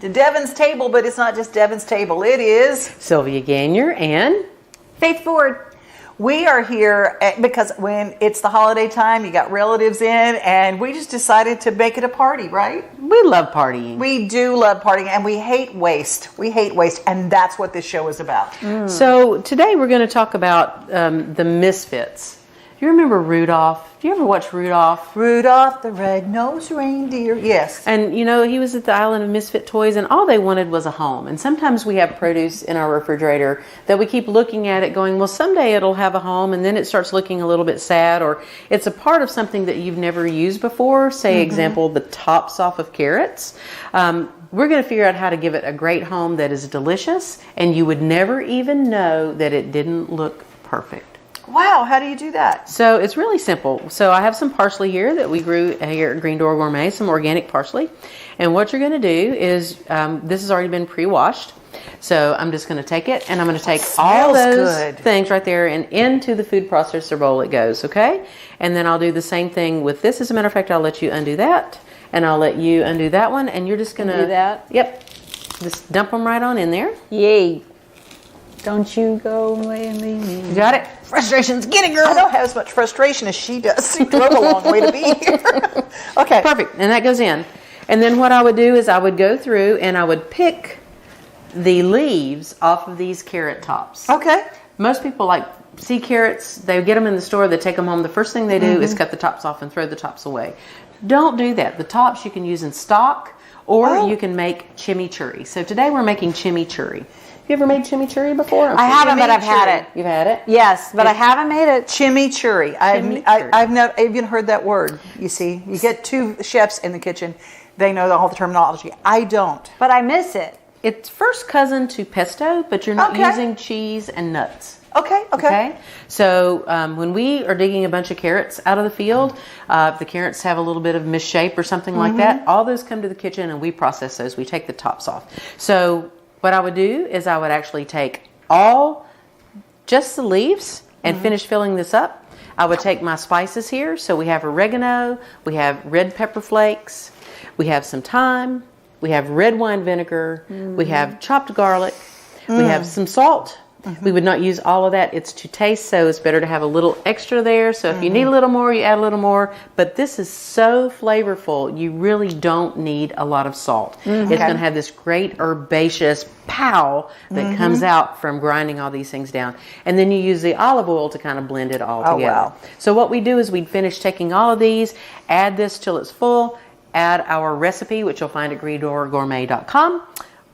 to Devon's table, but it's not just Devon's table. It is Sylvia Gainier and Faith Ford. we are here because when it's the holiday time, you got relatives in, and we just decided to make it a party, right? we love partying. We do love partying, and we hate waste. We hate waste, and that's what this show is about. So today we're going to talk about the misfits. Do you remember Rudolph? Do you ever watch Rudolph? Rudolph the Red-Nosed Reindeer, yes. And you know, he was at the island of misfit toys, and all they wanted was a home. And sometimes we have produce in our refrigerator that we keep looking at it going, well, someday it'll have a home, and then it starts looking a little bit sad, or it's a part of something that you've never used before. Say, example, the tops off of carrots. We're going to figure out how to give it a great home that is delicious, and you would never even know that it didn't look perfect. Wow, how do you do that? So it's really simple. So I have some parsley here that we grew here at Green Door Gourmet, some organic parsley. And what you're going to do is, this has already been pre-washed. So I'm just going to take it, and I'm going to take all those things right there, and into the food processor bowl it goes, okay? And then I'll do the same thing with this. As a matter of fact, I'll let you undo that, and I'll let you undo that one, and you're just going to... Do that? Yep. Just dump them right on in there. Yay. Don't you go away and leave me. You got it? Frustration's getting girl. I don't have as much frustration as she does. She drove a long way to be here. Okay. Perfect. And that goes in. And then what I would do is I would go through and I would pick the leaves off of these carrot tops. Okay. Most people see carrots, they get them in the store, they take them home. The first thing they do is cut the tops off and throw the tops away. Don't do that. The tops you can use in stock, or you can make chimichurri. So today we're making chimichurri. You ever made chimichurri before? I haven't, but I've had it. You've had it? Yes, but I haven't made it. Chimichurri. I've never even heard that word. You see, you get two chefs in the kitchen. They know all the terminology. I don't. But I miss it. It's first cousin to pesto, but you're not using cheese and nuts. Okay. So when we are digging a bunch of carrots out of the field, if the carrots have a little bit of misshape or something like that, all those come to the kitchen and we process those. We take the tops off. So what I would do is I would actually take just the leaves and finish filling this up. I would take my spices here. So we have oregano, we have red pepper flakes, we have some thyme, we have red wine vinegar, we have chopped garlic, we have some salt. We would not use all of that. It's to taste, so it's better to have a little extra there. So if you need a little more, you add a little more. But this is so flavorful, you really don't need a lot of salt. It's going to have this great herbaceous pow that comes out from grinding all these things down. And then you use the olive oil to kind of blend it all together. Wow. So what we do is we'd finish taking all of these, add this till it's full, add our recipe, which you'll find at greendoorgourmet.com.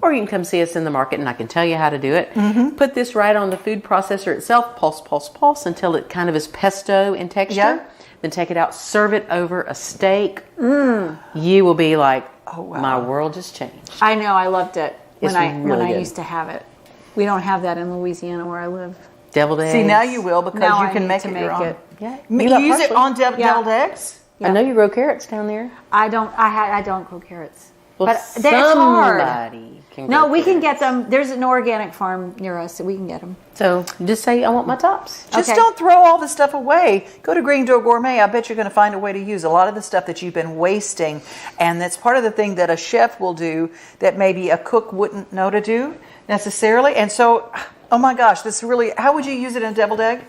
Or you can come see us in the market and I can tell you how to do it. Put this right on the food processor itself, pulse until it kind of is pesto in texture. Yeah. Then take it out, serve it over a steak. You will be like, oh, wow, my world just changed. I know, I loved it when really I good. used to have it. We don't have that in Louisiana where I live. Deviled eggs. See, now you will because Now you I can need make to it make your own. it. Yeah. You use it on deviled eggs? I know you grow carrots down there. I don't grow carrots. Well, but it's hard. somebody can No, grow we can carrots. get them. There's an organic farm near us, so we can get them. So just say, I want my tops. Just Okay. don't throw all the stuff away. Go to Green Door Gourmet. I bet you're going to find a way to use a lot of the stuff that you've been wasting. And that's part of the thing that a chef will do that maybe a cook wouldn't know to do necessarily. And so, oh my gosh, this really, how would you use it in a deviled egg?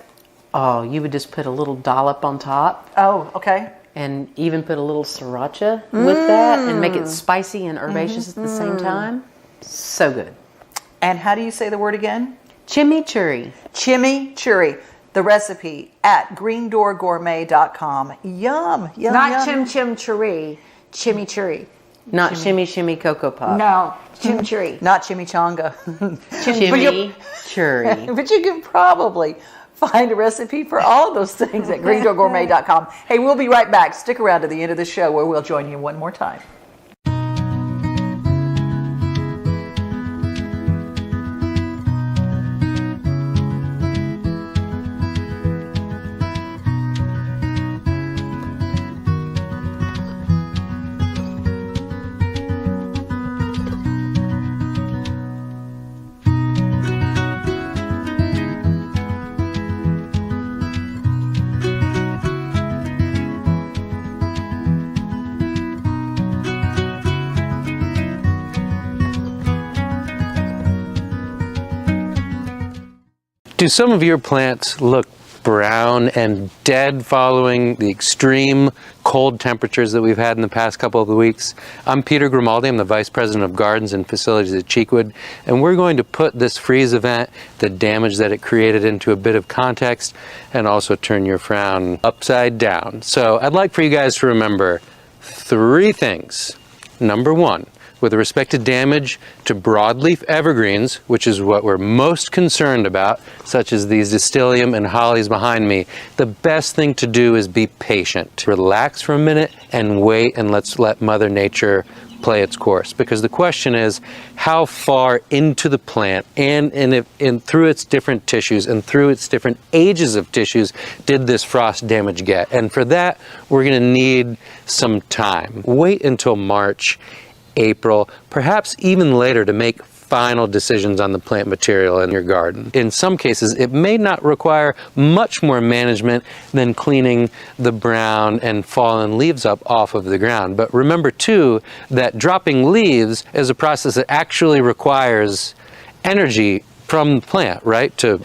Oh, you would just put a little dollop on top. Oh, okay. And even put a little sriracha with that and make it spicy and herbaceous at the same time. So good. And how do you say the word again? Chimichurri. Chimichurri. The recipe at greendoorgourmet.com. Yum, yum, Not yum. chimichurri, chimichurri. Not shimmy Cocoa Pop. No, chimichurri. Not chimichanga. Chimichurri. But you can probably find a recipe for all of those things at greendoorgourmet.com. Hey, we'll be right back. Stick around to the end of the show where we'll join you one more time. Do some of your plants look brown and dead following the extreme cold temperatures that we've had in the past couple of weeks? I'm Peter Grimaldi. I'm the Vice President of Gardens and Facilities at Cheekwood, and we're going to put this freeze event, the damage that it created, into a bit of context and also turn your frown upside down. So I'd like for you guys to remember 3 things. Number 1, with respect to damage to broadleaf evergreens, which is what we're most concerned about, such as these Distilleum and hollies behind me, the best thing to do is be patient. Relax for a minute and wait, and let's let Mother Nature play its course. Because the question is, how far into the plant and through its different tissues and through its different ages of tissues did this frost damage get? And for that, we're going to need some time. Wait until March, April, perhaps even later, to make final decisions on the plant material in your garden. In some cases, it may not require much more management than cleaning the brown and fallen leaves up off of the ground. But remember too, that dropping leaves is a process that actually requires energy from the plant, right? To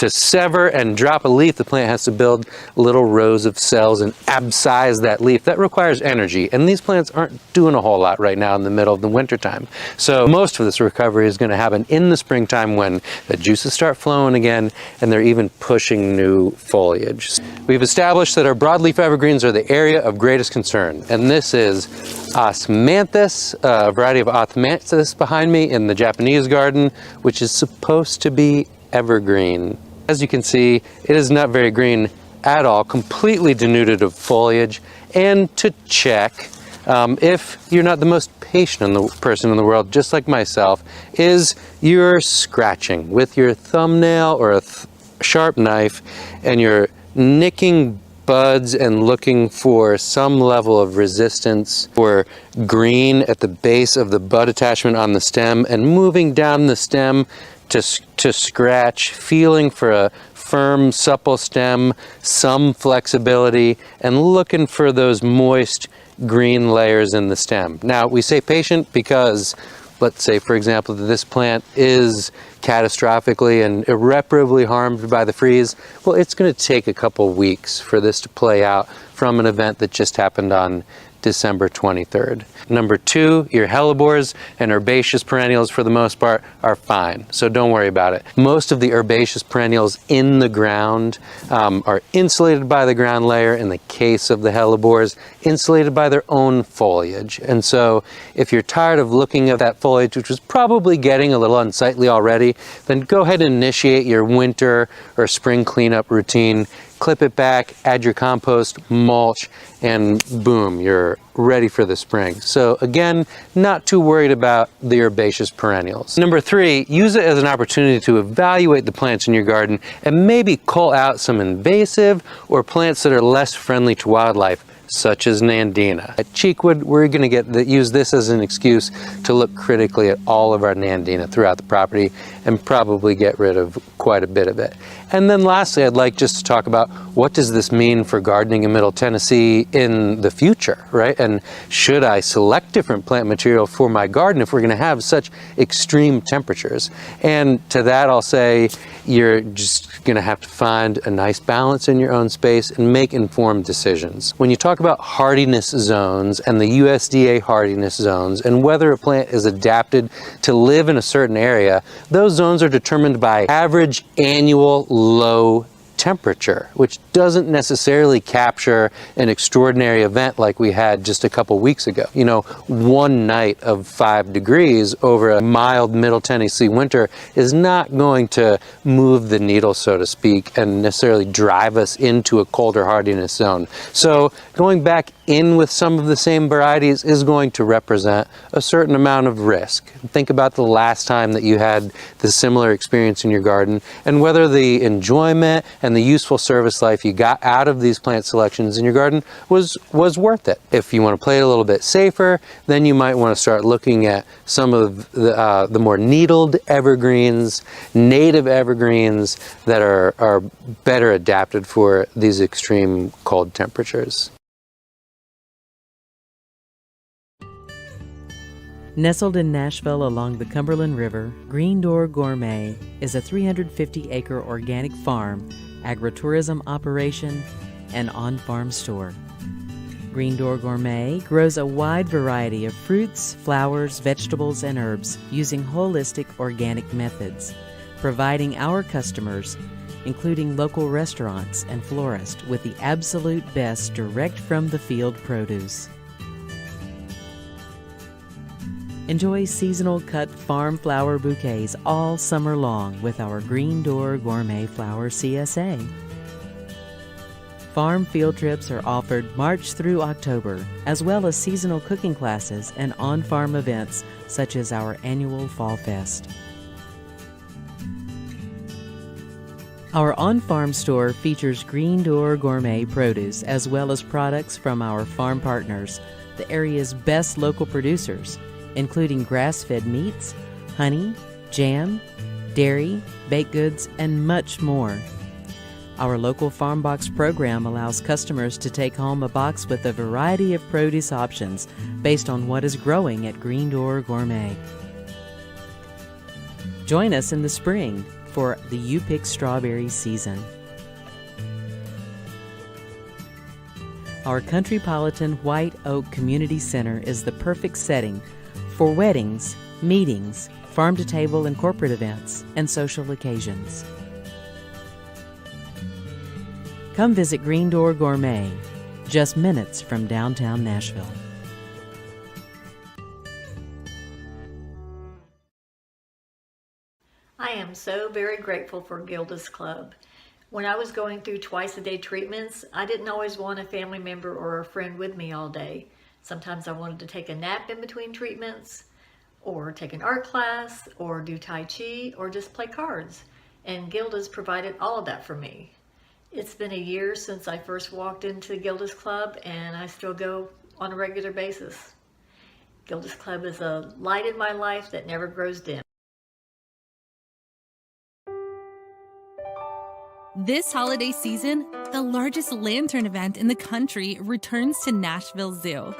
sever and drop a leaf, the plant has to build little rows of cells and abscise that leaf. That requires energy, and these plants aren't doing a whole lot right now in the middle of the winter time. So most of this recovery is going to happen in the springtime when the juices start flowing again and they're even pushing new foliage. We've established that our broadleaf evergreens are the area of greatest concern, and this is Osmanthus, a variety of Osmanthus behind me in the Japanese garden, which is supposed to be evergreen. As you can see, it is not very green at all, completely denuded of foliage. And to check, if you're not the most patient person in the world, just like myself, is you're scratching with your thumbnail or a sharp knife, and you're nicking buds and looking for some level of resistance or green at the base of the bud attachment on the stem, and moving down the stem to scratch, feeling for a firm, supple stem, some flexibility, and looking for those moist green layers in the stem. Now, we say patient because, let's say, for example, that this plant is catastrophically and irreparably harmed by the freeze. Well, it's going to take a couple weeks for this to play out from an event that just happened on December 23rd. Number 2, your hellebores and herbaceous perennials for the most part are fine, so don't worry about it. Most of the herbaceous perennials in the ground are insulated by the ground layer. In the case of the hellebores, insulated by their own foliage. And so if you're tired of looking at that foliage, which was probably getting a little unsightly already, then go ahead and initiate your winter or spring cleanup routine. Clip it back, add your compost, mulch, and boom, you're ready for the spring. So again, not too worried about the herbaceous perennials. Number 3, use it as an opportunity to evaluate the plants in your garden and maybe cull out some invasive or plants that are less friendly to wildlife, such as Nandina. At Cheekwood, we're going to use this as an excuse to look critically at all of our Nandina throughout the property and probably get rid of quite a bit of it. And then lastly, I'd like just to talk about what does this mean for gardening in Middle Tennessee in the future, right? And should I select different plant material for my garden if we're going to have such extreme temperatures? And to that, I'll say you're just going to have to find a nice balance in your own space and make informed decisions. When you talk about hardiness zones and the USDA hardiness zones and whether a plant is adapted to live in a certain area, those zones are determined by average annual low temperature, which doesn't necessarily capture an extraordinary event like we had just a couple weeks ago. You know, one night of 5 degrees over a mild Middle Tennessee winter is not going to move the needle, so to speak, and necessarily drive us into a colder hardiness zone. So going back in with some of the same varieties is going to represent a certain amount of risk. Think about the last time that you had the similar experience in your garden and whether the enjoyment and the useful service life you got out of these plant selections in your garden was worth it. If you want to play it a little bit safer, then you might want to start looking at some of the more needled evergreens, native evergreens that are better adapted for these extreme cold temperatures. Nestled in Nashville along the Cumberland River, Green Door Gourmet is a 350-acre organic farm, agritourism operation, and on-farm store. Green Door Gourmet grows a wide variety of fruits, flowers, vegetables, and herbs using holistic organic methods, providing our customers, including local restaurants and florists, with the absolute best direct from the field produce. Enjoy seasonal cut farm flower bouquets all summer long with our Green Door Gourmet Flower CSA. Farm field trips are offered March through October, as well as seasonal cooking classes and on-farm events such as our annual Fall Fest. Our on-farm store features Green Door Gourmet produce as well as products from our farm partners, the area's best local producers, including grass-fed meats, honey, jam, dairy, baked goods, and much more. Our local farm box program allows customers to take home a box with a variety of produce options based on what is growing at Green Door Gourmet. Join us in the spring for the You Pick Strawberry season. Our Countrypolitan White Oak Community Center is the perfect setting for weddings, meetings, farm-to-table and corporate events, and social occasions. Come visit Green Door Gourmet, just minutes from downtown Nashville. I am so very grateful for Gilda's Club. When I was going through twice-a-day treatments, I didn't always want a family member or a friend with me all day. Sometimes I wanted to take a nap in between treatments, or take an art class, or do Tai Chi, or just play cards. And Gilda's provided all of that for me. It's been a year since I first walked into Gilda's Club, and I still go on a regular basis. Gilda's Club is a light in my life that never grows dim. This holiday season, the largest lantern event in the country returns to Nashville Zoo.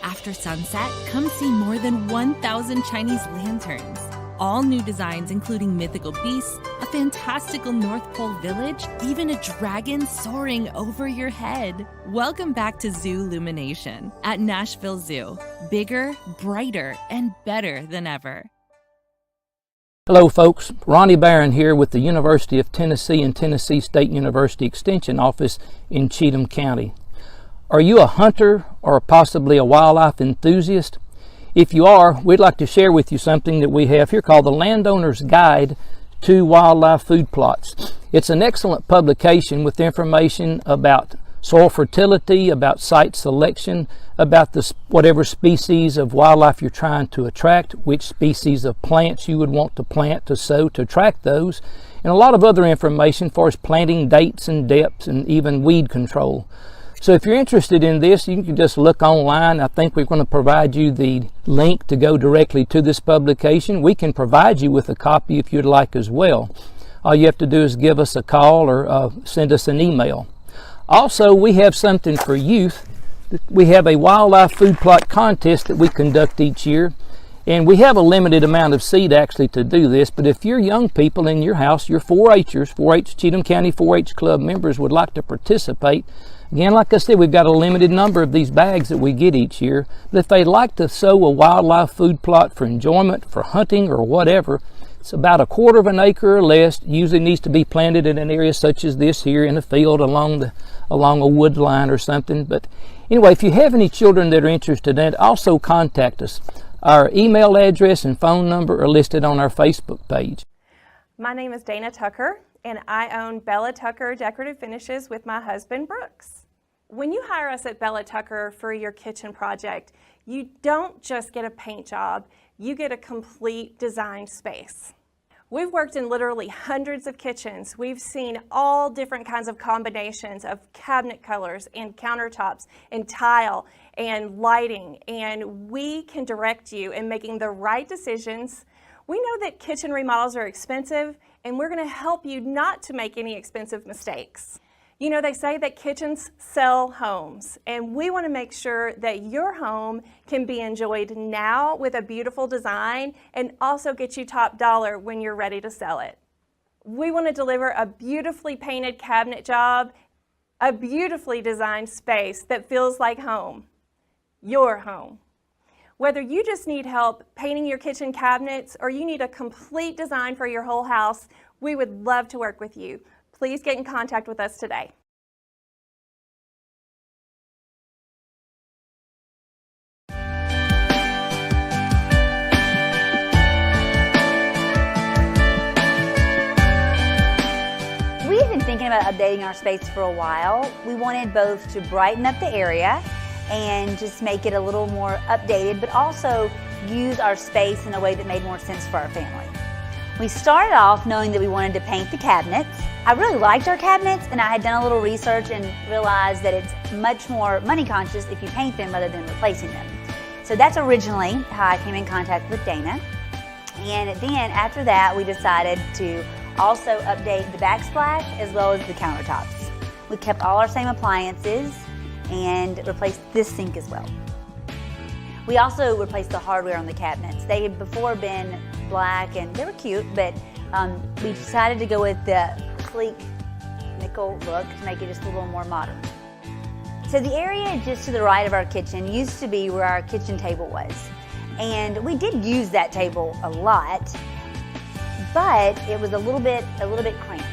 After sunset, come see more than 1,000 Chinese lanterns. All new designs including mythical beasts, a fantastical North Pole village, even a dragon soaring over your head. Welcome back to Zoo Illumination at Nashville Zoo. Bigger, brighter, and better than ever. Hello folks, Ronnie Barron here with the University of Tennessee and Tennessee State University Extension Office in Cheatham County. Are you a hunter or possibly a wildlife enthusiast? If you are, we'd like to share with you something that we have here called the Landowner's Guide to Wildlife Food Plots. It's an excellent publication with information about soil fertility, about site selection, about whatever species of wildlife you're trying to attract, which species of plants you would want to plant to sow to attract those, and a lot of other information for us planting dates and depths and even weed control. So if you're interested in this, you can just look online. I think we're going to provide you the link to go directly to this publication. We can provide you with a copy if you'd like as well. All you have to do is give us a call or send us an email. Also, we have something for youth. We have a wildlife food plot contest that we conduct each year. And we have a limited amount of seed actually to do this, but if your young people in your house, your 4-H'ers, 4-H Cheatham County 4-H Club members would like to participate, again, like I said, we've got a limited number of these bags that we get each year, but if they'd like to sow a wildlife food plot for enjoyment, for hunting, or whatever, it's about 1/4 of an acre or less. Usually needs to be planted in an area such as this here in a field along a wood line or something. But anyway, if you have any children that are interested in it, also contact us. Our email address and phone number are listed on our Facebook page. My name is Dana Tucker, and I own Bella Tucker Decorative Finishes with my husband, Brooks. When you hire us at Bella Tucker for your kitchen project, you don't just get a paint job, you get a complete design space. We've worked in literally hundreds of kitchens. We've seen all different kinds of combinations of cabinet colors and countertops and tile and lighting, and we can direct you in making the right decisions. We know that kitchen remodels are expensive, and we're going to help you not to make any expensive mistakes. You know, they say that kitchens sell homes, and we want to make sure that your home can be enjoyed now with a beautiful design and also get you top dollar when you're ready to sell it. We want to deliver a beautifully painted cabinet job, a beautifully designed space that feels like home, your home. Whether you just need help painting your kitchen cabinets or you need a complete design for your whole house, we would love to work with you. Please get in contact with us today. We have been thinking about updating our space for a while. We wanted both to brighten up the area and just make it a little more updated, but also use our space in a way that made more sense for our family. We started off knowing that we wanted to paint the cabinets. I really liked our cabinets, and I had done a little research and realized that it's much more money conscious if you paint them rather than replacing them. So that's originally how I came in contact with Dana. And then after that, we decided to also update the backsplash as well as the countertops. We kept all our same appliances and replaced this sink as well. We also replaced the hardware on the cabinets. They had before been black and they were cute, but we decided to go with the sleek nickel look to make it just a little more modern. So the area just to the right of our kitchen used to be where our kitchen table was. And we did use that table a lot, but it was a little bit cramped.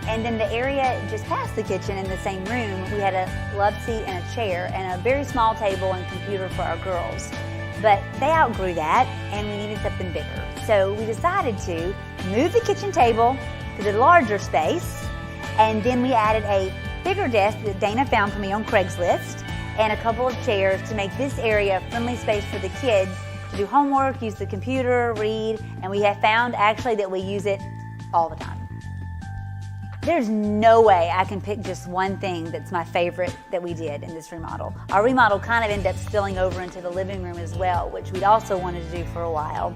And then the area just past the kitchen in the same room, we had a love seat and a chair and a very small table and computer for our girls. But they outgrew that and we needed something bigger. So we decided to move the kitchen table to the larger space, and then we added a bigger desk that Dana found for me on Craigslist and a couple of chairs to make this area a friendly space for the kids to do homework, use the computer, read, and we have found actually that we use it all the time. There's no way I can pick just one thing that's my favorite that we did in this remodel. Our remodel kind of ended up spilling over into the living room as well, which we'd also wanted to do for a while.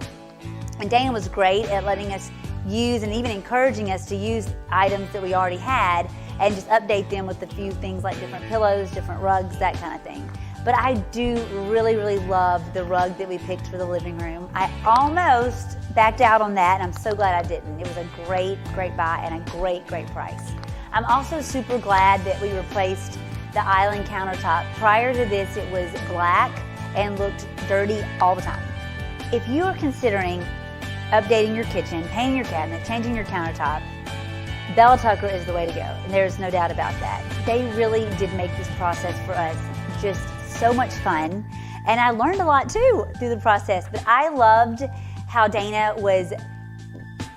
And Dana was great at letting us use and even encouraging us to use items that we already had and just update them with a few things like different pillows, different rugs, that kind of thing. But I do really, really love the rug that we picked for the living room. I almost backed out on that, and I'm so glad I didn't. It was a great, great buy and a great, great price. I'm also super glad that we replaced the island countertop. Prior to this, it was black and looked dirty all the time. If you are considering updating your kitchen, painting your cabinet, changing your countertop, Bella Tucker is the way to go, and there's no doubt about that. They really did make this process for us just so much fun, and I learned a lot too through the process, but I loved how Dana was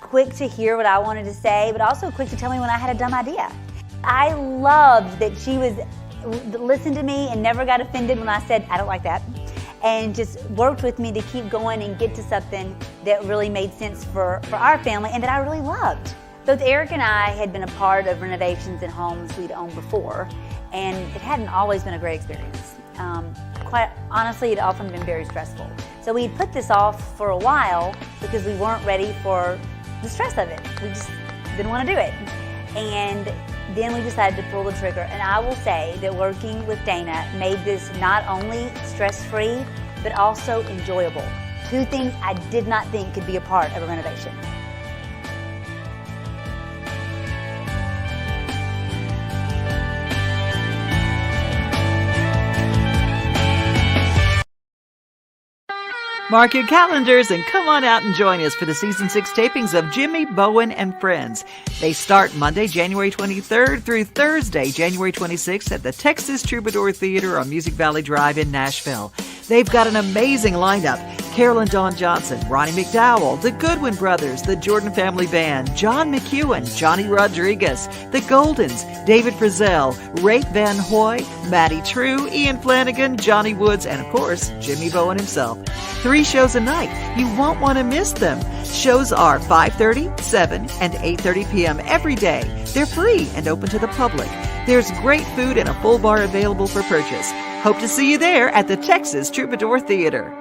quick to hear what I wanted to say, but also quick to tell me when I had a dumb idea. I loved that she listened to me and never got offended when I said, I don't like that, and just worked with me to keep going and get to something that really made sense for our family and that I really loved. Both Eric and I had been a part of renovations in homes we'd owned before, and it hadn't always been a great experience. Quite honestly, it often been very stressful. So we put this off for a while because we weren't ready for the stress of it. We just didn't want to do it. And then we decided to pull the trigger. And I will say that working with Dana made this not only stress-free, but also enjoyable. Two things I did not think could be a part of a renovation. Mark your calendars and come on out and join us for the Season 6 tapings of Jimmy, Bowen, and Friends. They start Monday, January 23rd through Thursday, January 26th at the Texas Troubadour Theater on Music Valley Drive in Nashville. They've got an amazing lineup. Carolyn Dawn Johnson, Ronnie McDowell, the Goodwin Brothers, the Jordan Family Band, John McEwen, Johnny Rodriguez, the Goldens, David Frizzell, Rafe Van Hoy, Maddie True, Ian Flanagan, Johnny Woods, and of course, Jimmy Bowen himself. 3 shows a night. You won't want to miss them. Shows are 5:30, 7, and 8:30 p.m. every day. They're free and open to the public. There's great food and a full bar available for purchase. Hope to see you there at the Texas Troubadour Theater.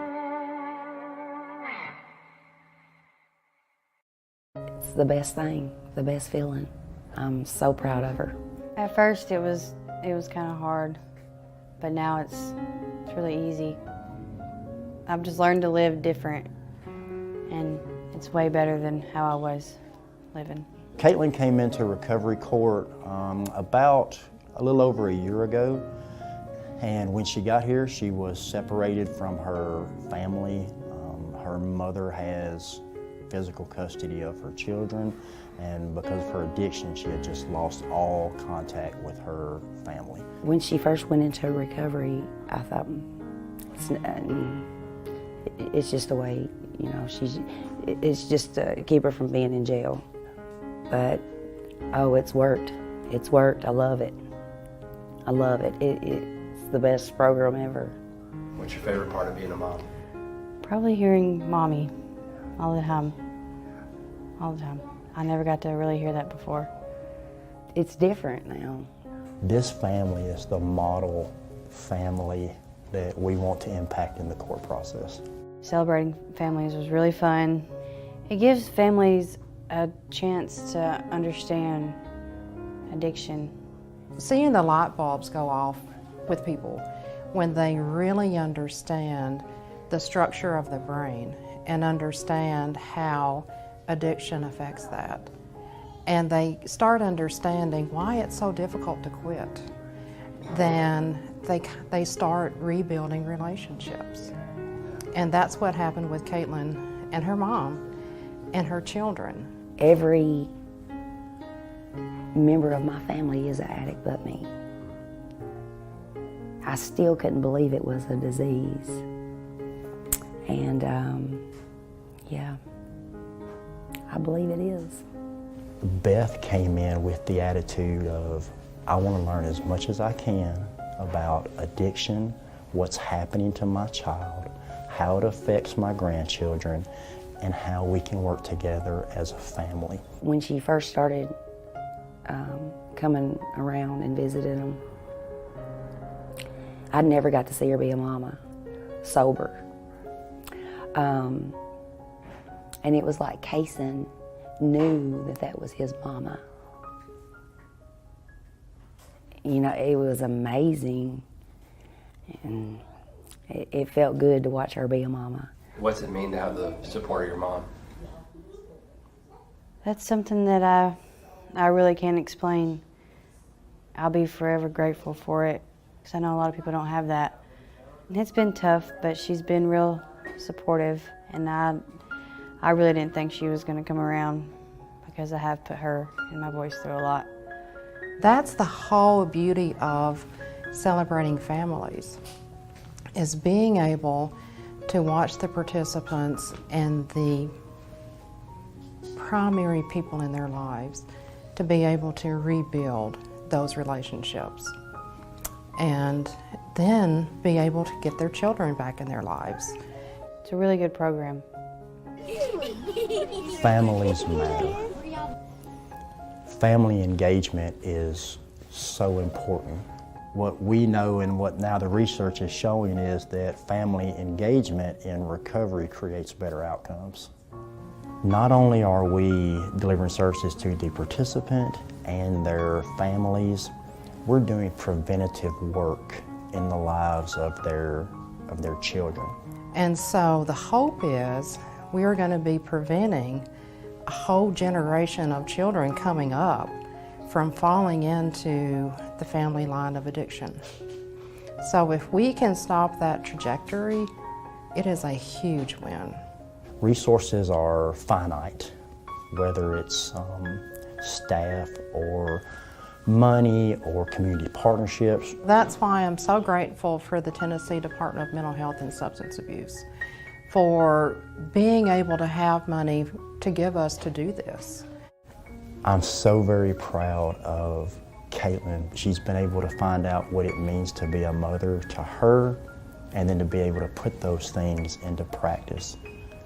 It's the best thing, the best feeling. I'm so proud of her. At first it was kind of hard, but now it's really easy. I've just learned to live different, and it's way better than how I was living. Caitlin came into recovery court about a little over a year ago, and when she got here, she was separated from her family. Her mother has physical custody of her children, and because of her addiction, she had just lost all contact with her family. When she first went into recovery, I thought, it's just the way, you know, it's just to keep her from being in jail. But, oh, it's worked. It's worked. I love it. I love it. It's the best program ever. What's your favorite part of being a mom? Probably hearing Mommy all the time. All the time. I never got to really hear that before. It's different now. This family is the model family that we want to impact in the court process. Celebrating families was really fun. It gives families a chance to understand addiction. Seeing the light bulbs go off with people when they really understand the structure of the brain and understand how addiction affects that. And they start understanding why it's so difficult to quit. Then they start rebuilding relationships. And that's what happened with Caitlin and her mom and her children. Every member of my family is an addict but me. I still couldn't believe it was a disease. And yeah, I believe it is. Beth came in with the attitude of, I want to learn as much as I can about addiction, what's happening to my child, how it affects my grandchildren, and how we can work together as a family. When she first started coming around and visiting them, I never got to see her be a mama, sober. And it was like Kason knew that that was his mama. You know, it was amazing, and it felt good to watch her be a mama. What's it mean to have the support of your mom? That's something that I really can't explain. I'll be forever grateful for it, because I know a lot of people don't have that. And it's been tough, but she's been real supportive, and I really didn't think she was going to come around, because I have put her and my boys through a lot. That's the whole beauty of celebrating families, is being able to watch the participants and the primary people in their lives to be able to rebuild those relationships and then be able to get their children back in their lives. It's a really good program. Families matter. Family engagement is so important. What we know and what now the research is showing is that family engagement in recovery creates better outcomes. Not only are we delivering services to the participant and their families, we're doing preventative work in the lives of their children. And so the hope is we are going to be preventing a whole generation of children coming up from falling into the family line of addiction. So if we can stop that trajectory, it is a huge win. Resources are finite, whether it's staff or money or community partnerships. That's why I'm so grateful for the Tennessee Department of Mental Health and Substance Abuse for being able to have money to give us to do this. I'm so very proud of Caitlin. She's been able to find out what it means to be a mother to her, and then to be able to put those things into practice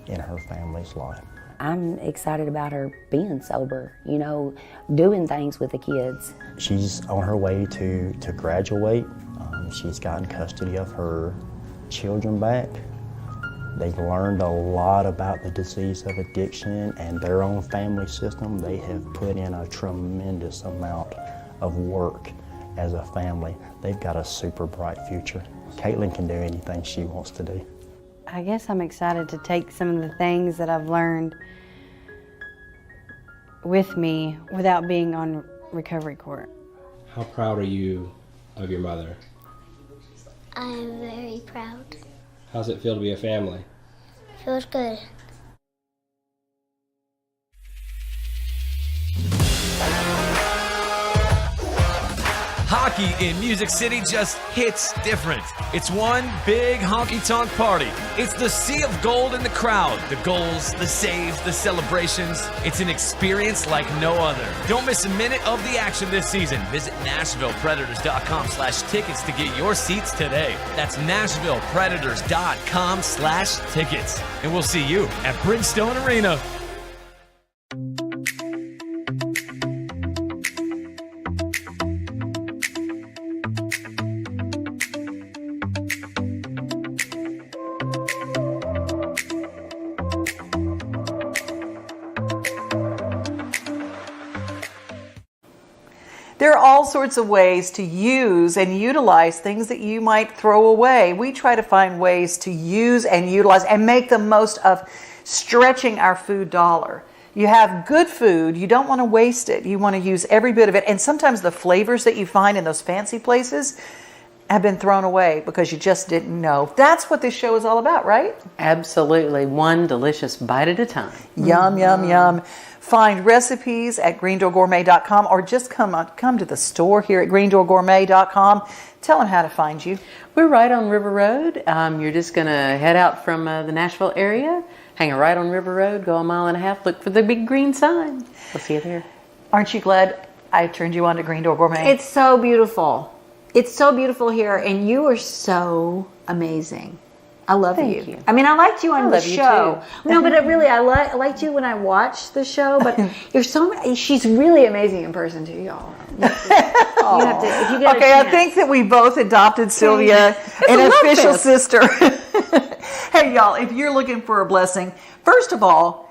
in her family's life. I'm excited about her being sober, you know, doing things with the kids. She's on her way to graduate. She's gotten custody of her children back. They've learned a lot about the disease of addiction and their own family system. They have put in a tremendous amount of work as a family, they've got a super bright future. Caitlin can do anything she wants to do. I guess I'm excited to take some of the things that I've learned with me without being on recovery court. How proud are you of your mother? I am very proud. How's it feel to be a family? Feels good. Hockey in Music City just hits different. It's one big honky-tonk party. It's the sea of gold in the crowd. The goals, the saves, the celebrations. It's an experience like no other. Don't miss a minute of the action this season. Visit NashvillePredators.com/tickets to get your seats today. That's NashvillePredators.com/tickets. And we'll see you at Bridgestone Arena. There are all sorts of ways to use and utilize things that you might throw away. We try to find ways to use and utilize and make the most of stretching our food dollar. You have good food, you don't want to waste it. You want to use every bit of it. And sometimes the flavors that you find in those fancy places have been thrown away because you just didn't know. That's what this show is all about, right? Absolutely. One delicious bite at a time. Yum, yum, yum. Find recipes at greendoorgourmet.com or just come to the store here at greendoorgourmet.com. Tell them how to find you. We're right on River Road. You're just going to head out from the Nashville area, hang a right on River Road, go a mile and a half, look for the big green sign. We'll see you there. Aren't you glad I turned you on to Green Door Gourmet? It's so beautiful. It's so beautiful here, and you are so amazing. I love you. I mean, I liked you on the show. No, but I liked you when I watched the show. But she's really amazing in person too, y'all. You have to, if you get a chance. I think that we both adopted Sylvia, an official sister. Hey, y'all, if you're looking for a blessing, first of all,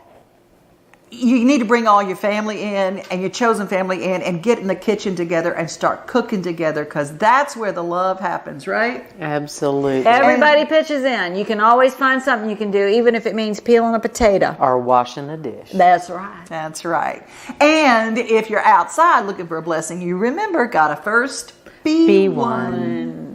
you need to bring all your family in and your chosen family in and get in the kitchen together and start cooking together, because that's where the love happens, right? Absolutely. Everybody pitches in. You can always find something you can do, even if it means peeling a potato. Or washing a dish. That's right. That's right. And if you're outside looking for a blessing, you remember, gotta first be one.